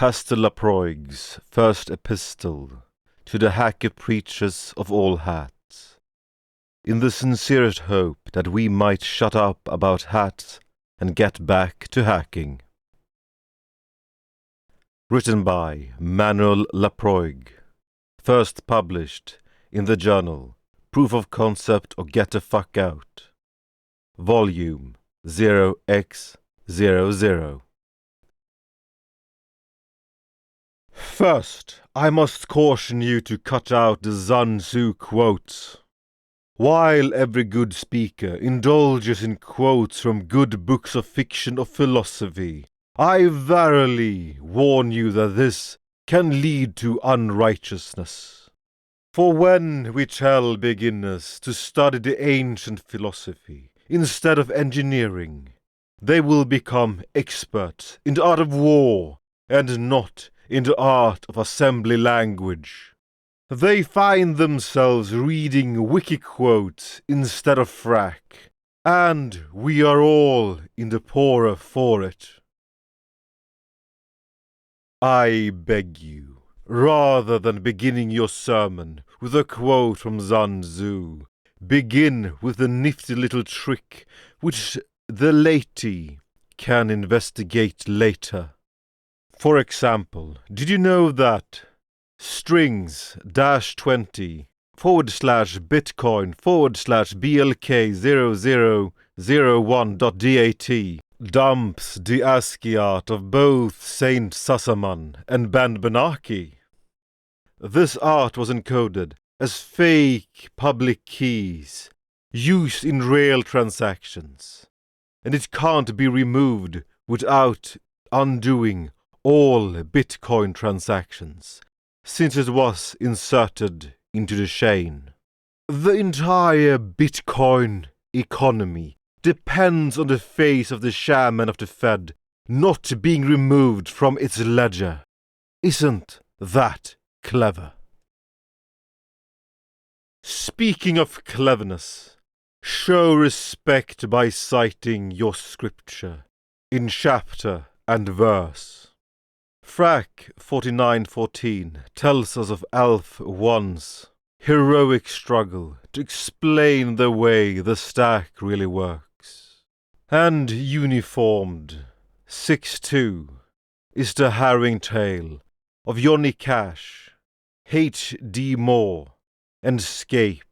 Pastor Laphroaig's first epistle to the hacker preachers of all hats, in the sincerest hope that we might shut up about hats and get back to hacking. Written by Manul Laphroaig, first published in the journal Proof of Concept or Get the Fuck Out, Volume 0x00. First, I must caution you to cut out the Sun Tzu quotes. While every good speaker indulges in quotes from good books of fiction or philosophy, I verily warn you that this can lead to unrighteousness. For when we tell beginners to study the ancient philosophy instead of engineering, they will become experts in the art of war and not in the art of assembly language. They find themselves reading wiki quotes instead of frack, and we are all in the poorer for it. I beg you, rather than beginning your sermon with a quote from Sun Tzu, begin with the nifty little trick which the laity can investigate later. For example, did you know that strings-20/bitcoin/BLK0001.dat dumps the ASCII art of both Saint Sassaman and Ben Benaki? This art was encoded as fake public keys used in real transactions, and it can't be removed without undoing all Bitcoin transactions, since it was inserted into the chain. The entire Bitcoin economy depends on the face of the chairman of the Fed not being removed from its ledger. Isn't that clever? Speaking of cleverness, show respect by citing your scripture in chapter and verse. Frack 4914 tells us of Alf 1's heroic struggle to explain the way the stack really works. And Uniformed 6.2 is the harrowing tale of Johnny Cash, H.D. Moore, and Scape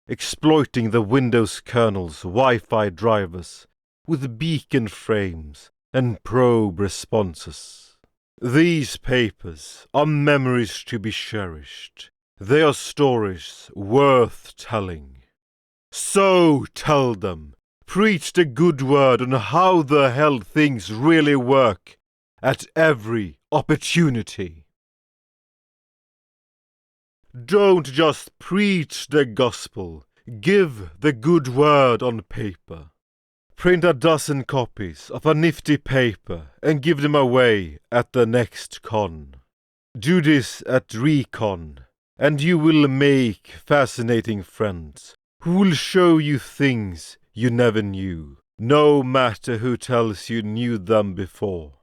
exploiting the Windows kernel's Wi-Fi drivers with beacon frames and probe responses. These papers are memories to be cherished. They are stories worth telling. So tell them. Preach the good word on how the hell things really work at every opportunity. Don't just preach the gospel. Give the good word on paper. Print a dozen copies of a nifty paper and give them away at the next con. Do this at Recon, and you will make fascinating friends who will show you things you never knew, no matter who tells you knew them before.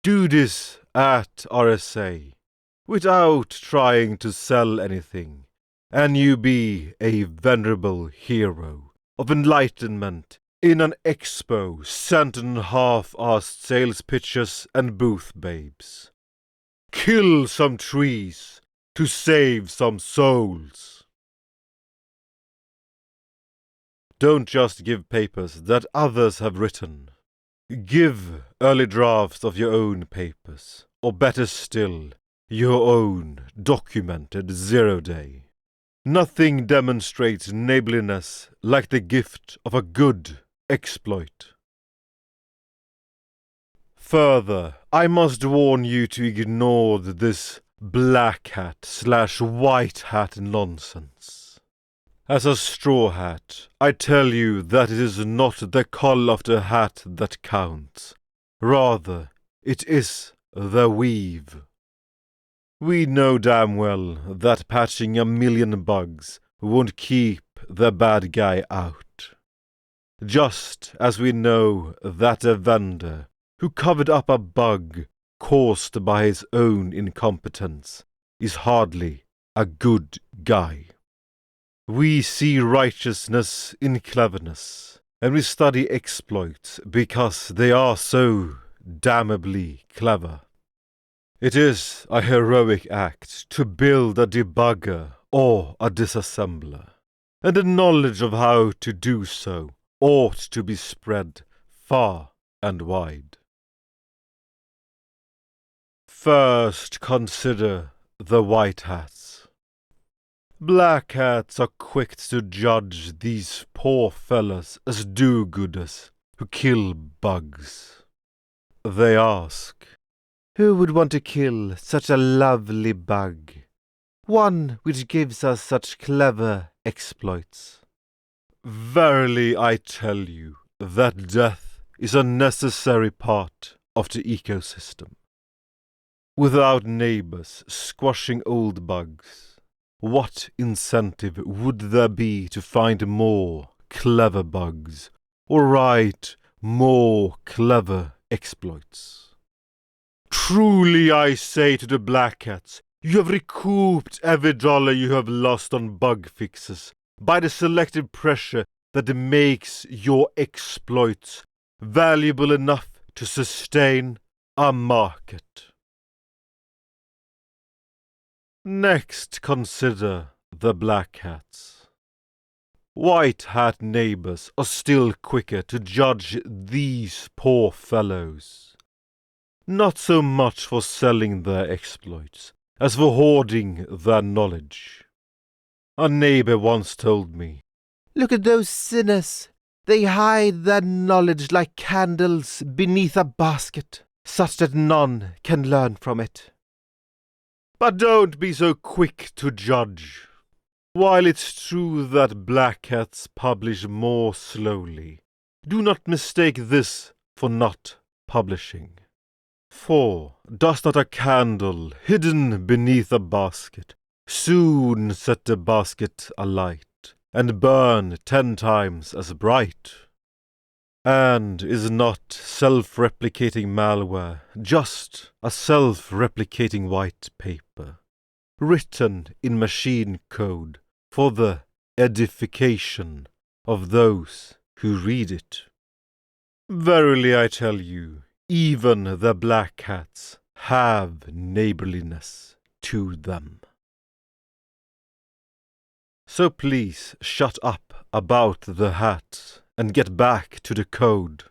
Do this at RSA without trying to sell anything, and you be a venerable hero of enlightenment in an expo centered on half-assed sales pitches and booth babes. Kill some trees to save some souls. Don't just give papers that others have written. Give early drafts of your own papers, or better still, your own documented zero-day. Nothing demonstrates neighborliness like the gift of a good exploit. Further, I must warn you to ignore this black hat/white hat nonsense. As a straw hat, I tell you that it is not the color of the hat that counts. Rather, it is the weave. We know damn well that patching 1,000,000 bugs won't keep the bad guy out. Just as we know that a vendor who covered up a bug caused by his own incompetence, is hardly a good guy. We see righteousness in cleverness, and we study exploits because they are so damnably clever. It is a heroic act to build a debugger or a disassembler, and the knowledge of how to do so ought to be spread far and wide. First consider the white hats. Black hats are quick to judge these poor fellas as do-gooders who kill bugs. They ask, "Who would want to kill such a lovely bug? One which gives us such clever exploits." Verily I tell you that death is a necessary part of the ecosystem. Without neighbors squashing old bugs, what incentive would there be to find more clever bugs or write more clever exploits? Truly I say to the black hats, you have recouped every dollar you have lost on bug fixes by the selective pressure that makes your exploits valuable enough to sustain a market. Next consider the black hats. White hat neighbors are still quicker to judge these poor fellows, not so much for selling their exploits as for hoarding their knowledge. A neighbor once told me, "Look at those sinners. They hide their knowledge like candles beneath a basket, such that none can learn from it." But don't be so quick to judge. While it's true that black hats publish more slowly, do not mistake this for not publishing. For does not a candle hidden beneath a basket soon set the basket alight, and burn 10 times as bright? And is not self-replicating malware just a self-replicating white paper, written in machine code for the edification of those who read it? Verily I tell you, even the black hats have neighborliness to them. So please shut up about the hats and get back to the code.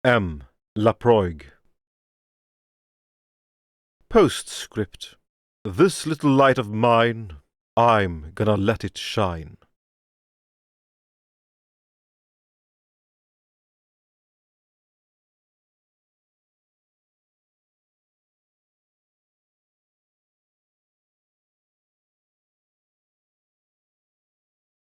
M. Laphroaig. Postscript. This little light of mine, I'm gonna let it shine.